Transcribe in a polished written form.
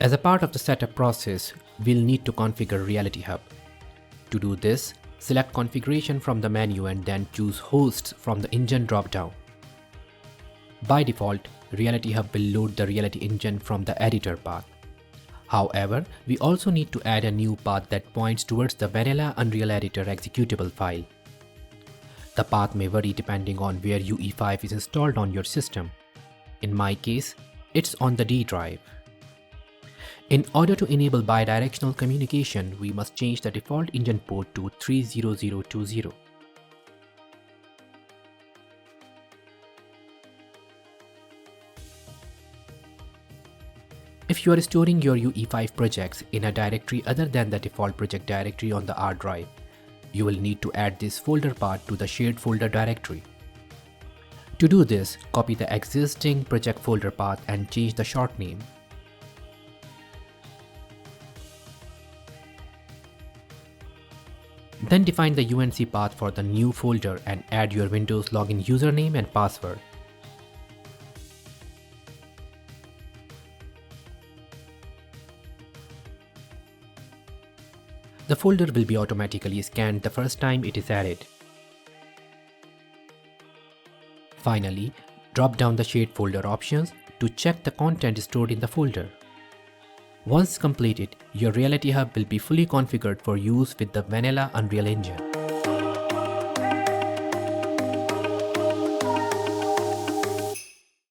As a part of the setup process, we'll need to configure Reality Hub. To do this, select Configuration from the menu and then choose Hosts from the Engine drop-down. By default, Reality Hub will load the Reality Engine from the editor path. However, we also need to add a new path that points towards the vanilla Unreal Editor executable file. The path may vary depending on where UE5 is installed on your system. In my case, it's on the D drive. In order to enable bidirectional communication, we must change the default engine port to 30020. If you are storing your UE5 projects in a directory other than the default project directory on the R drive, you will need to add this folder path to the shared folder directory. To do this, copy the existing project folder path and change the short name. Then define the UNC path for the new folder and add your Windows login username and password. The folder will be automatically scanned the first time it is added. Finally, drop down the shared folder options to check the content stored in the folder. Once completed, your Reality Hub will be fully configured for use with the vanilla Unreal Engine.